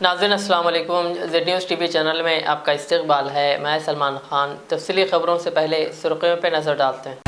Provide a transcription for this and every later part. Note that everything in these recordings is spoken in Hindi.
नाज़रीन अस्सलाम वालेकुम। ज़ेड न्यूज़ टीवी चैनल में आपका इस्तकबाल है। मैं सलमान खान। तफसीली खबरों से पहले सुर्खियों पर नज़र डालते हैं।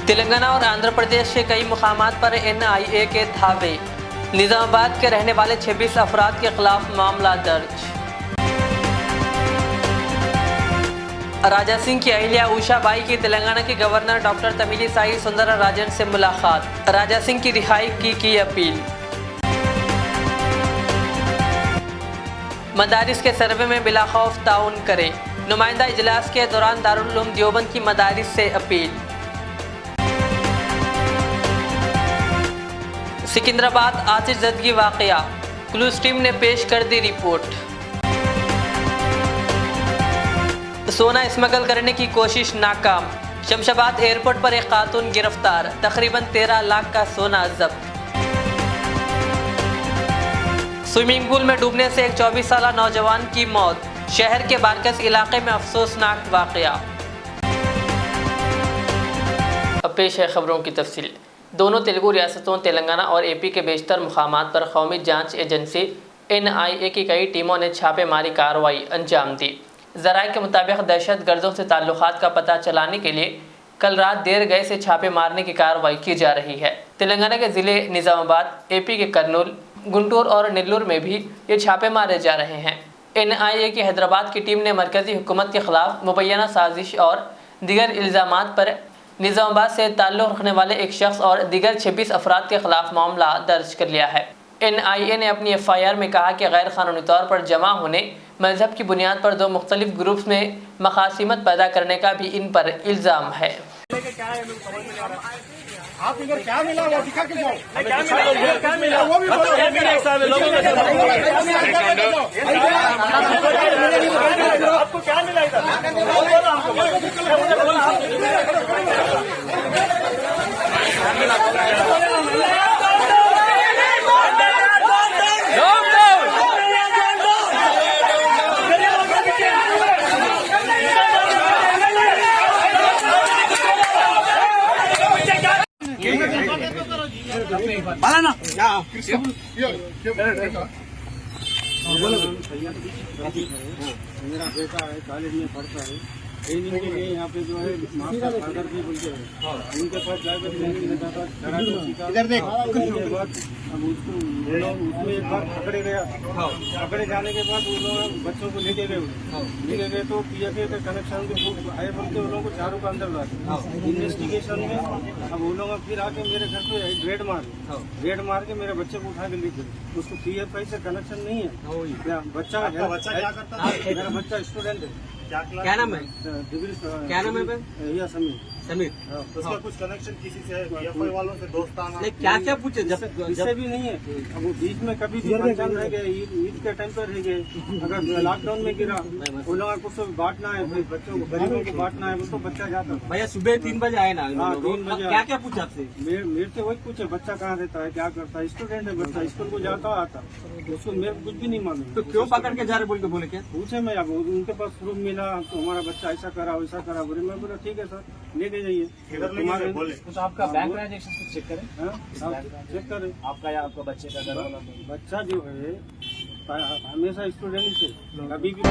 तेलंगाना और आंध्र प्रदेश के कई मुकामात पर NIA के धावे। निज़ामाबाद के रहने वाले 26 अफराद के खिलाफ मामला दर्ज। राजा सिंह की अहिल्या उषा बाई की तेलंगाना के गवर्नर डॉक्टर तमिलिसाई सुंदरराजन से मुलाकात। राजा सिंह की रिहाई की अपील। मदारिस के सर्वे में बिला खौफ ताउन करें। नुमाइंदा इजलास के दौरान दारुल उलूम देवबंद की मदारिस से अपील। सिकंदराबाद आतिश ज़दगी वाक़या, क्लूज टीम ने पेश कर दी रिपोर्ट। सोना स्मगल करने की कोशिश नाकाम। शमशाबाद एयरपोर्ट पर एक खातून गिरफ्तार। तकरीबन 13 लाख का सोना जब्त। स्विमिंग पूल में डूबने से एक 24 साला नौजवान की मौत। शहर के बारकस इलाके में अफसोसनाक वाक़या। अब पेश है खबरों की तफसील। दोनों तेलुगु रियासतों तेलंगाना और AP के बेशतर मुकामात पर कौमी जांच एजेंसी NIA की कई टीमों ने छापेमारी कार्रवाई अंजाम दी। ज़राए के मुताबिक दहशत गर्दों से ताल्लुकात का पता चलाने के लिए कल रात देर गए से छापे मारने की कार्रवाई की जा रही है। तेलंगाना के ज़िले निज़ामाबाद, AP के कर्नूल, गुंटूर और नेल्लूर में भी ये छापे मारे जा रहे हैं। NIA की हैदराबाद की टीम ने मरकज़ी हुकूमत के खिलाफ मुबैना साजिश और दीगर इल्ज़ामात पर निज़ामाबाद से ताल्लुक़ रखने वाले एक शख्स और दीगर 26 अफराद के खिलाफ मामला दर्ज कर लिया है। NIA ने अपनी FIR में कहा कि गैर कानूनी तौर पर जमा होने, मजहब की बुनियाद पर दो मुख्तलिफ ग्रुप्स में मकासिमत पैदा करने का भी इन पर इल्ज़ाम है। आप इधर क्या मिला वो दिखा के जाओ। क्या मिला वो भी बोलो। आपको क्या मिला इधर? मेरा बेटा है, कॉलेज में पढ़ता है। ट्रेनिंग के लिए यहाँ पे जो है मास्टर फादर भी बोलते हैं, उनके पास जाकर इधर देख। उसके बाद अब उसको उसमें एक बार पकड़े गया। पकड़े जाने के बाद उन लोग बच्चों को लेके गए तो PFA के कनेक्शन के आए बोलते उन लोगों को चारों का अंदर डाले। इन्वेस्टिगेशन में अब उन लोग फिर आके मेरे घर पे रेड मार के मेरे बच्चे को उठा के ले गए। उसको PFI से कनेक्शन नहीं है। बच्चा क्या करता है? मेरा बच्चा स्टूडेंट है। क्या नाम है? क्या नाम है? भैया समीर। उसका कुछ कनेक्शन किसी से PFI वालों से दोस्ताना? क्या पूछे? इससे भी नहीं है। अब वो बीच में कभी भी फंक्शन रह गए, ईद के टाइम पर रह गए। अगर लॉकडाउन में गिरा उन लोगों को सब बांटना है, फिर बच्चों को गरीबों को बांटना है, उसको बच्चा जाता। भैया सुबह 3 बजे आए ना? 3 बजे। क्या पूछा आपसे? मेरे से वही पूछे बच्चा कहाँ रहता है, क्या करता है। स्टूडेंट है बच्चा, स्कूल को जाता आता। उसको मेरे कुछ भी नहीं मालूम। तो क्यों पकड़ के जा रहे बोल के बोले? क्या पूछे मैं? अब उनके पास प्रूफ मिला तो हमारा बच्चा ऐसा करा वैसा करा बोले। मैं बोला ठीक है सर लेके जाइए। तो आपका बैंक ट्रांजेक्शन चेक करें। चेक करें आपका या आपका बच्चे का घर वाला बच्चा जो है हमेशा स्टूडेंट से कभी भी।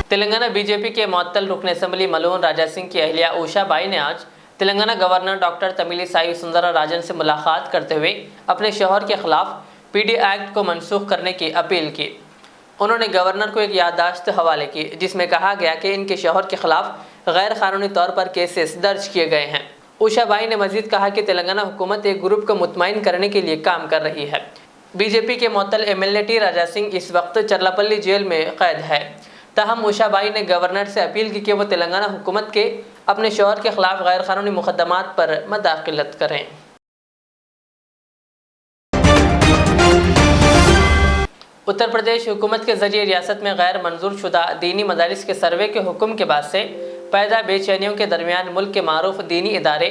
तेलंगाना BJP के मुअत्तल रुकन असम्बली मलून राजा सिंह की अहिल्या उषा बाई ने आज तेलंगाना गवर्नर डॉक्टर तमिलिसाई सुंदरराजन से मुलाकात करते हुए अपने शौहर के खिलाफ PD एक्ट को मनसूख करने की अपील की। उन्होंने गवर्नर को एक याददाश्त हवाले की जिसमें कहा गया कि इनके शौहर के खिलाफ गैर कानूनी तौर पर केसेस दर्ज किए गए हैं। उषा बाई ने मजीद कहा कि तेलंगाना हुकूमत एक ग्रुप को मुतमईन करने के लिए काम कर रही है। BJP के मुअत्तल MLA T राजा सिंह इस वक्त चरलापल्ली जेल में कैद है। ताहम उषा बाई ने गवर्नर से अपील की कि वो तेलंगाना हुकूमत के अपने शौहर के खिलाफ गैर कानूनी मुकदमात पर मदाखलत करें। उत्तर प्रदेश हुकूमत के जरिए रियासत में गैर मंजूर शुदा दीनी मदारिस के सर्वे के हुक्म के बाद से पैदा बेचैनियों के दरमियान मुल्क के मारूफ दीनी इदारे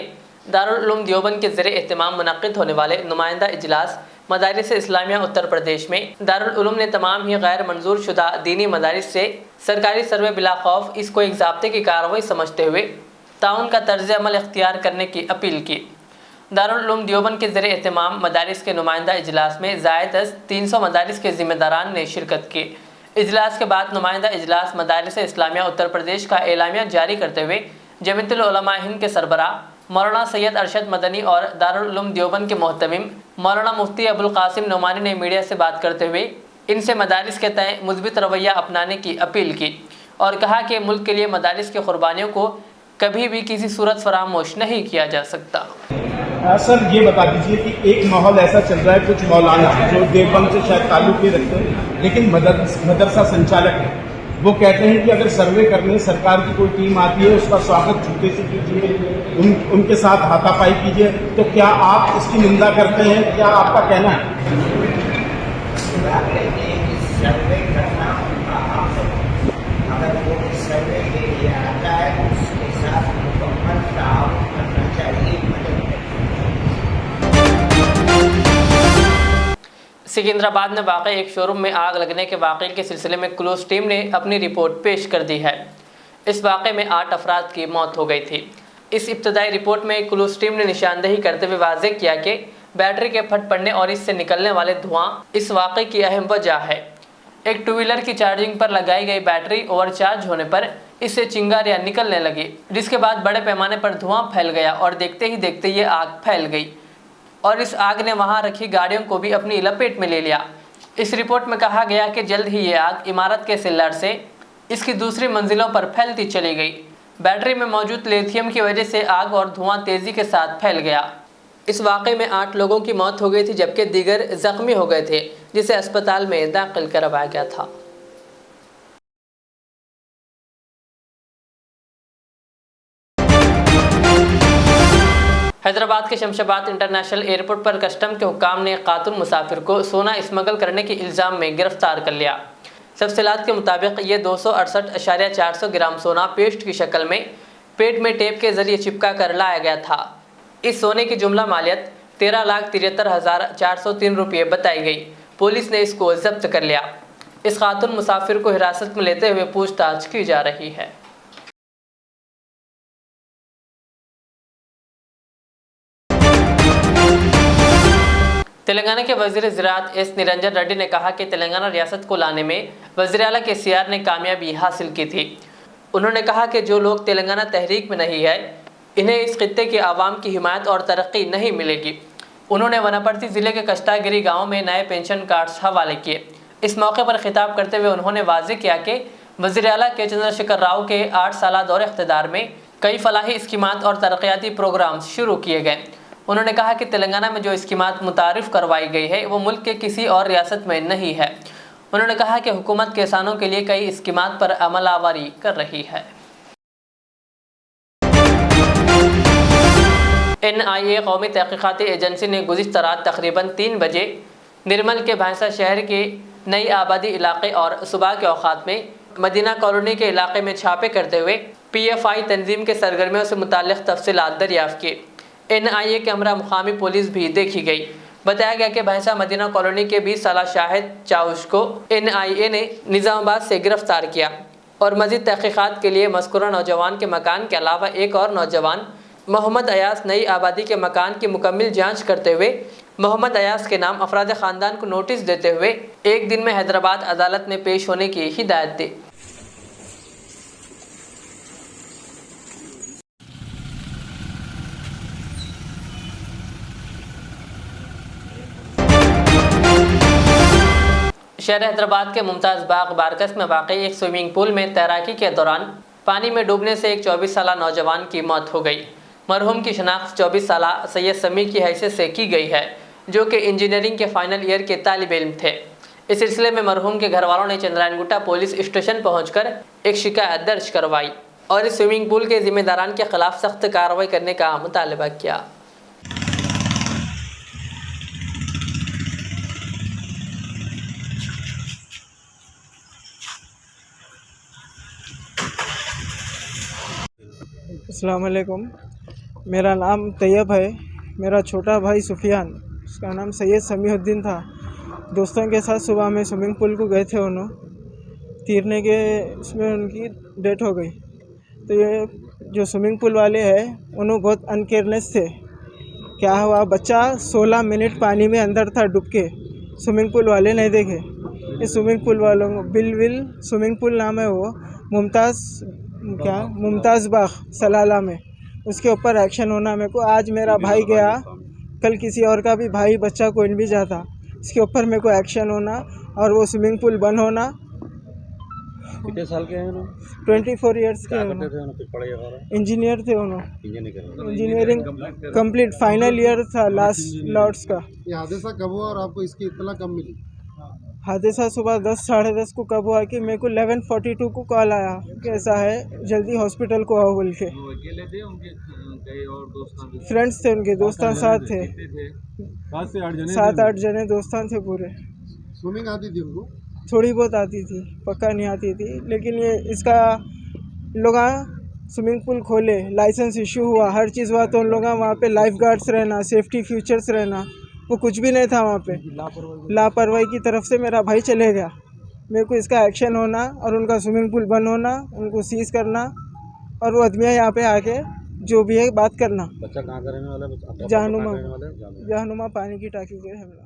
दारुल उलूम देवबंद के ज़रिए एहतमाम मुनक़्क़िद होने वाले नुमाइंदा इजलास मदारिस इस्लामिया उत्तर प्रदेश में दारुल उलूम ने तमाम ही गैर मंजूर शुदा दीनी मदारिस से सरकारी सर्वे बिला खौफ इसको एक ज़ाब्ते की कार्रवाई समझते हुए ताउन का तर्ज अमल इख्तियार करने की अपील की। दारुल उलूम देवबंद के ज़रिए एहतमाम मदारिस के नुमाइंदा इजलास में ज़ायद अज़ 300 मदारिस के ज़िम्मेदारान ने शिरकत की। इजलास के बाद नुमाइंदा इजलास मदारिस इस्लामिया उत्तर प्रदेश का एलामिया जारी करते हुए जमीयतुल उलमा हिंद के सरबराह मौलाना सैयद अरशद मदनी और दारुल उलूम देवबंद के मोहतमिम मौलाना मुफ्ती अबुल कासिम नोमानी ने मीडिया से बात करते हुए इनसे मदारिस के तय मुस्बित रवैया अपनाने की अपील की और कहा कि मुल्क के लिए मदारिस की कुर्बानियों को कभी भी किसी सूरत फरामोश नहीं किया जा सकता। सर ये बता दीजिए कि एक माहौल ऐसा चल रहा है, कुछ मौलाना जो देवबंद से शायद ताल्लुक नहीं रखते हैं लेकिन मदरसा संचालक है, वो कहते हैं कि अगर सर्वे करने सरकार की कोई टीम आती है उसका स्वागत जूते से कीजिए, उनके साथ हाथापाई कीजिए, तो क्या आप इसकी निंदा करते हैं? क्या आपका कहना है? सर्वे करना अगर वो सर्वे के लिए आता है उसके साथ मुकम्मल ताउन करना चाहिए। सिकंदराबाद में वाक़ एक शोरूम में आग लगने के वाक़े के सिलसिले में क्लोज टीम ने अपनी रिपोर्ट पेश कर दी है। इस वाक़े में 8 अफराद की मौत हो गई थी। इस इब्तदाई रिपोर्ट में क्लोज टीम ने निशानदेही करते हुए वाज़ेह किया कि बैटरी के फट पड़ने और इससे निकलने वाले धुआं इस वाक़े की अहम वजह है। एक टू व्हीलर की चार्जिंग पर लगाई गई बैटरी ओवरचार्ज होने पर इससे चिंगारियां निकलने लगी, जिसके बाद बड़े पैमाने पर धुआं फैल गया और देखते ही देखते ये आग फैल गई और इस आग ने वहां रखी गाड़ियों को भी अपनी लपेट में ले लिया। इस रिपोर्ट में कहा गया कि जल्द ही ये आग इमारत के सिल्लर से इसकी दूसरी मंजिलों पर फैलती चली गई। बैटरी में मौजूद लिथियम की वजह से आग और धुआं तेज़ी के साथ फैल गया। इस वाक़े में 8 लोगों की मौत हो गई थी जबकि दीगर ज़ख्मी हो गए थे, जिसे अस्पताल में दाखिल करवाया गया था। हैदराबाद के शमशाबाद इंटरनेशनल एयरपोर्ट पर कस्टम के हुक्काम ने एक खातून मुसाफिर को सोना स्मगल करने के इल्ज़ाम में गिरफ्तार कर लिया। तफसीलात के मुताबिक ये 268.400 ग्राम सोना पेस्ट की शक्ल में पेट में टेप के जरिए चिपका कर लाया गया था। इस सोने की जुमला मालियत 13,73,403 रुपये बताई गई। पुलिस ने इसको जब्त कर लिया। इस खातून मुसाफिर को हिरासत में लेते हुए पूछताछ की जा रही है। तेलंगाना के वज़ीर ज़राअत एस निरंजन रेड्डी ने कहा कि तेलंगाना रियासत को लाने में वज़ीर आला KCR ने कामयाबी हासिल की थी। उन्होंने कहा कि जो लोग तेलंगाना तहरीक में नहीं है इन्हें इस खित्ते के आवाम की हिमायत और तरक्की नहीं मिलेगी। उन्होंने वनापर्ती ज़िले के कष्टागिरी गांव में नए पेंशन कार्ड्स हवाले किए। इस मौके पर खिताब करते हुए उन्होंने वाज़ेह किया कि वज़ीर आला के चंद्रशेखर राव के 8 साला दौरे इख्तिदार में कई फलाही स्कीमात और तरक्याती प्रोग्राम शुरू किए गए। उन्होंने कहा कि तेलंगाना में जो स्कीमात मुतारिफ करवाई गई है वो मुल्क के किसी और रियासत में नहीं है। उन्होंने कहा कि हुकूमत किसानों के लिए कई स्कीमात पर अमलावरी कर रही है। NIA कौमी तहक़ीक़ाती एजेंसी ने गुज़िश्ता रात तकरीबन 3 बजे निर्मल के भैंसा शहर के नई आबादी इलाके और सुबह के औक़ात में मदीना कॉलोनी के इलाके में छापे करते हुए PFI तंजीम के सरगर्मियों से मुताल्लिक़ तफसीलात दरियाफ़्त की। NIA के हमरा मुकामी पुलिस भी देखी गई। बताया गया कि भैंसा मदीना कॉलोनी के 20 साला शाहिद चाउश को NIA ने निज़ामाबाद से गिरफ्तार किया और मज़ीद तहक़ीक़ात के लिए मज़कूरा नौजवान के मकान के अलावा एक और नौजवान मोहम्मद अयास नई आबादी के मकान की मुकम्मल जांच करते हुए मोहम्मद अयास के नाम अफराद ख़ानदान को नोटिस देते हुए 1 दिन में हैदराबाद अदालत में पेश होने की हिदायत दी। शहर हैदराबाद के मुमताज़ बाग बारकस में वाक़ई एक स्विमिंग पूल में तैराकी के दौरान पानी में डूबने से एक 24 साला नौजवान की मौत हो गई। मरहूम की शनाख्त 24 साला सैयद समी की हैसियत से की गई है, जो कि इंजीनियरिंग के फाइनल ईयर के तालिब इल्म थे। इस सिलसिले में मरहूम के घर वालों ने चंद्रायनगुट्टा पुलिस स्टेशन पहुंचकर एक शिकायत दर्ज करवाई और इस स्विमिंग पूल के जिम्मेदारान के खिलाफ सख्त कार्रवाई करने का मुतालबा किया। अस्सलाम वालेकुम। मेरा नाम तैयब है। मेरा छोटा भाई सुफियान, उसका नाम सैयद समीउद्दीन था। दोस्तों के साथ सुबह में स्विमिंग पूल को गए थे। उन्होंने तैरने के उसमें उनकी डेथ हो गई। तो ये जो स्विमिंग पूल वाले हैं उन्होंने बहुत अनकेयरनेस थे। क्या हुआ, बच्चा 16 मिनट पानी में अंदर था डूब के। स्विमिंग पूल वाले नहीं देखे। ये स्विमिंग पूल वालों को बिल स्विमिंग पूल नाम है वो, मुमताज़ बाग सलाला में, उसके ऊपर एक्शन होना मेरे को। आज मेरा भाई गया, कल किसी और का भी भाई बच्चा कोई भी जाता, इसके ऊपर मेरे को एक्शन होना और वो स्विमिंग पूल बंद होना। कितने साल के हैं 24 इयर्स के इंजीनियर थे उन्होंने, इंजीनियरिंग कंप्लीट फाइनल ईयर था लास्ट लॉट्स का। ये हादसा कब हुआ और आपको इसकी इत्तला कब मिली? हादसा सुबह 10 साढ़े 10 को कब हुआ कि मेरे को 11:42 को कॉल आया कि ऐसा है, जल्दी हॉस्पिटल को आओ बोल के। फ्रेंड्स थे उनके, दोस्तान साथ थे, 7-8 जने दोस्तान थे पूरे। स्विमिंग आती थी उनको? थोड़ी बहुत आती थी, पक्का नहीं आती थी। लेकिन ये इसका लोग स्विमिंग पूल खोले, लाइसेंस इशू हुआ, हर चीज़ हुआ, तो उन लोग वहाँ पे लाइफ गार्ड्स रहना, सेफ्टी फीचर्स रहना, वो कुछ भी नहीं था वहाँ पे। लापरवाही की तरफ से मेरा भाई चले गया। मेरे को इसका एक्शन होना और उनका स्विमिंग पूल बंद होना, उनको सीज करना और वो आदमियाँ यहाँ पे आके जो भी है बात करना। बच्चा कहाँ का रहने वाला है? जहानुमा पानी की टाकी के हमला।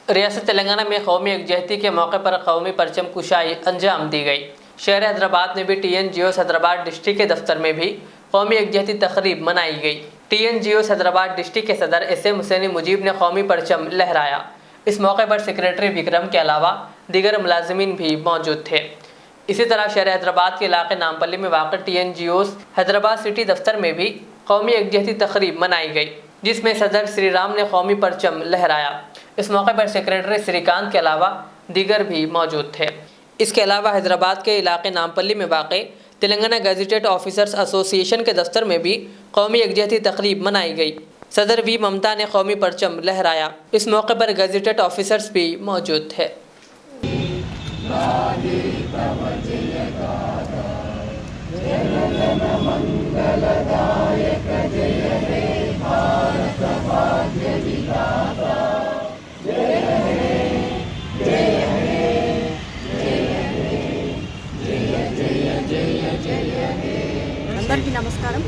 रियासत तेलंगाना में कौमी यकजहती के मौके पर कौमी परचम कुशाई अंजाम दी गई। शहर हैदराबाद में भी TNGO हैदराबाद डिस्ट्रिक्ट के दफ्तर में भी कौमी यकजहती तकरीब मनाई गई। TNGO हैदराबाद डिस्ट्रिक्ट के सदर SM हुसैनी मुजीब ने कौमी परचम लहराया। इस मौके पर सेक्रेटरी विक्रम के अलावा दीगर मुलाजिमीन भी मौजूद थे। इसी तरह शहर हैदराबाद के इलाके नामपल्ली में वाक़ TNGO हैदराबाद सिटी दफ्तर में भी कौमी यकजहती तकरीब मनाई गई, जिसमें सदर श्री राम ने कौमी परचम लहराया। इस मौके पर सेक्रेटरी श्रीकांत के अलावा दीगर भी मौजूद थे। इसके अलावा हैदराबाद के इलाके नामपल्ली में वाक़ तेलंगाना गैजेटेड ऑफिसर्स एसोसिएशन के दफ्तर में भी कौमी यकजहती तकरीब मनाई गई। सदर वी ममता ने कौमी परचम लहराया। इस मौके पर गैजेटेड ऑफिसर्स भी मौजूद थे। అందరికీ నమస్కారం.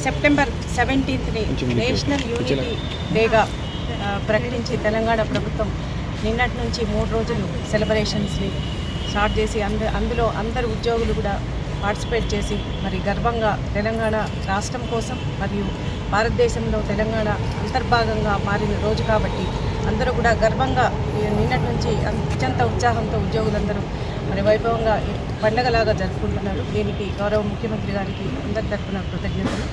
సెప్టెంబర్ 17ని నేషనల్ యూనిటీ డేగా ప్రకటించి తెలంగాణ ప్రభుత్వం నిన్నటి నుంచి 3 రోజులు సెలబ్రేషన్స్ని స్టార్ట్ చేసి అందులో అందరు ఉద్యోగులు కూడా పార్టిసిపేట్ చేసి మరి గర్వంగా తెలంగాణ రాష్ట్రం కోసం మరియు భారతదేశంలో తెలంగాణ అంతర్భాగంగా మారిన రోజు కాబట్టి అందరూ కూడా గర్వంగా నిన్నటి నుంచి అత్యంత ఉత్సాహంతో ఉద్యోగులందరూ మరి వైభవంగా పండగలాగా జరుపుకుంటున్నారు. దీనికి గౌరవ ముఖ్యమంత్రి గారికి అందరి తరఫున కృతజ్ఞతలు.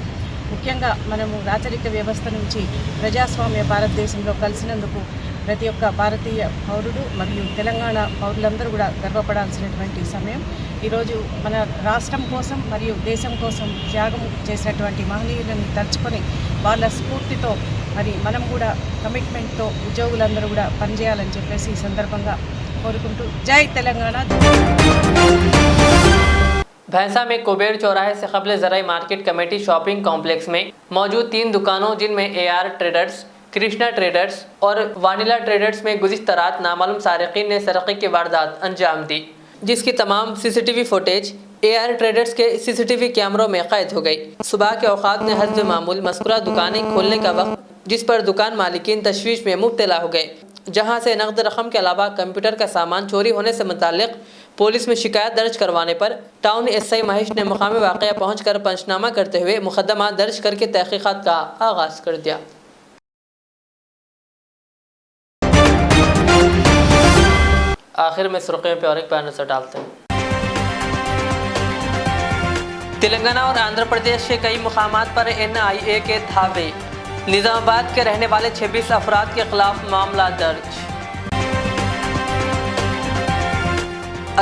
ముఖ్యంగా మనము రాచరిక వ్యవస్థ నుంచి ప్రజాస్వామ్య భారతదేశంలో కలిసినందుకు ప్రతి ఒక్క భారతీయ పౌరుడు మరియు తెలంగాణ పౌరులందరూ కూడా గర్వపడాల్సినటువంటి సమయం. ఈరోజు మన రాష్ట్రం కోసం మరియు దేశం కోసం త్యాగం చేసినటువంటి మహనీయులను తలుచుకొని వాళ్ళ స్ఫూర్తితో మరి మనం కూడా కమిట్మెంట్తో ఉద్యోగులందరూ కూడా పనిచేయాలని చెప్పేసి ఈ సందర్భంగా కోరుకుంటూ జై తెలంగాణ. भैंसा में कुबेर चौराहे से कबल ज़राई मार्केट कमेटी शॉपिंग कॉम्प्लेक्स में मौजूद 3 दुकानों जिनमें AR ट्रेडर्स, कृष्णा ट्रेडर्स और वानिला ट्रेडर्स में गुज़िश्ता रात नामालूम सारिकीन ने सरक़े की वारदात अंजाम दी, जिसकी तमाम CCTV फुटेज AR ट्रेडर्स के CCTV कैमरों में कैद हो गई। सुबह के औक़ात में हस्ब मामूल मज़कूरा दुकानें खोलने का वक्त, जिस पर दुकान मालिकीन तशवीश में मुब्तला हो गए, जहां से नकद रकम के अलावा कंप्यूटर का सामान चोरी होने से मुताल्लिक़ पुलिस में शिकायत दर्ज करवाने पर टाउन SI महेश ने मुकामी वाक़या पहुंचकर पंचनामा करते हुए मुकदमा दर्ज करके तहक़ीक़ात का आगाज़ कर दिया। आखिर में सुर्खियों पर और एक बार नजर डालते हैं। तेलंगाना और आंध्र प्रदेश के कई मुकामात पर NIA के धावे। निज़ामाबाद के रहने वाले 26 अफराद के खिलाफ मामला दर्ज।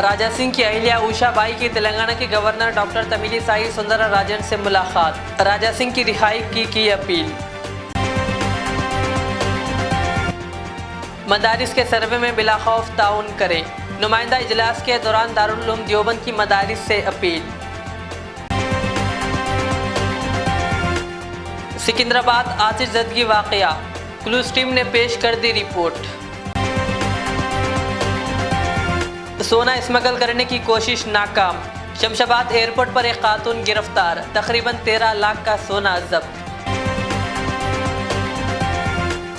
राजा सिंह की अहिल्या उषाबाई की तेलंगाना के गवर्नर डॉक्टर तमिलिसाई सुंदरराजन से मुलाकात। राजा सिंह की रिहाई की अपील। मदारिस के सर्वे में बिला खौफ ताउन करें। नुमाइंदा इजलास के दौरान दारुल उलूम देवबंद की मदारिस से अपील। सिकंदराबाद आतिश ज़दगी वाक़या, क्लूज टीम ने पेश कर दी रिपोर्ट। सोना स्मगल करने की कोशिश नाकाम, शमशाबाद एयरपोर्ट पर एक खातून गिरफ्तार, तकरीबन 13 लाख का सोना जब्त।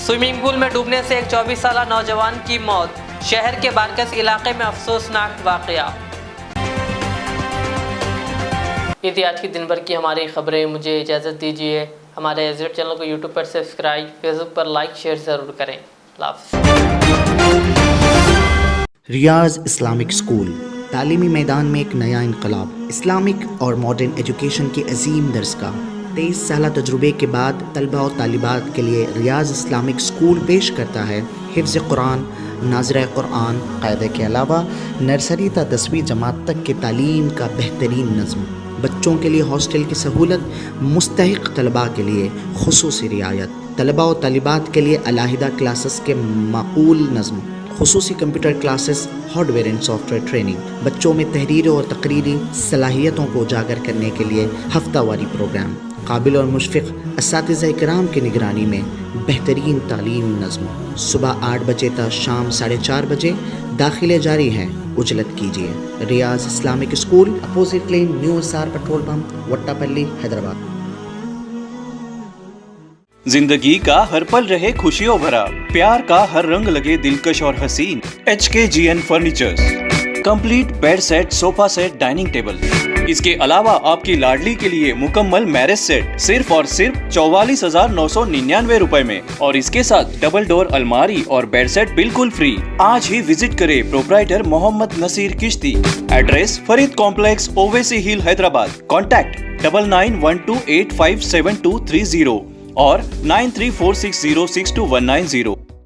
स्विमिंग पूल में डूबने से एक 24 साला नौजवान की मौत, शहर के बारकस इलाके में अफसोसनाक वाकया। ये थी आज की दिन भर की हमारी खबरें। मुझे इजाज़त दीजिए। हमारे एज़ेड चैनल को यूट्यूब पर सब्सक्राइब, फेसबुक पर लाइक शेयर ज़रूर करें। अल्लाह हाफ़िज़। रियाज इस्लामिक स्कूल तालीमी मैदान में एक नया इनकलाब। इस्लामिक और मॉडर्न एजुकेशन की अजीम दरसगाह। 23 साल तजुर्बे के बाद तलबा और तालिबात के लिए रियाज इस्लामिक स्कूल पेश करता है हिफ्ज़ कुरान, नाज़िरा कुरान क़ायदे के अलावा नर्सरी ता 10वीं जमात तक की तालीम का बेहतरीन नज़्म। बच्चों के लिए हॉस्टल की सहूलत, मुस्तहिक़ तलबा के लिए खुसूसी रियायत, तलबा और तालिबात के लिए अलहदा क्लासेस के माकूल नज़्म, खुसूसी computer classes, hardware and software training, बच्चों में तहरीरी और तकरीरी सलाहियतों को उजागर करने के लिए हफ्तावारी प्रोग्राम, काबिल और मुशफ़िक़ असातिज़ा इकराम की निगरानी में बेहतरीन तालीम नज़्म। सुबह 8 बजे तक शाम 4:30 बजे दाखिले जारी हैं। उजलत कीजिए। Riyaz Islamic school, opposite lane, new SR petrol pump, Vattepally, Hyderabad. जिंदगी का हर पल रहे खुशियों भरा, प्यार का हर रंग लगे दिलकश और हसीन। HKGN furnitures, complete bed set, sofa set, dining table. इसके अलावा आपकी लाडली के लिए मुकम्मल मैरिज सेट सिर्फ और सिर्फ 44,999 रुपए में, और इसके साथ डबल डोर अलमारी और बेड सेट बिल्कुल फ्री। आज ही विजिट करें प्रोप्राइटर मोहम्मद नसीर किश्ती। एड्रेस फरीद कॉम्प्लेक्स, ओवैसी हिल, हैदराबाद। कॉन्टैक्ट 9912857230 और 9346062190।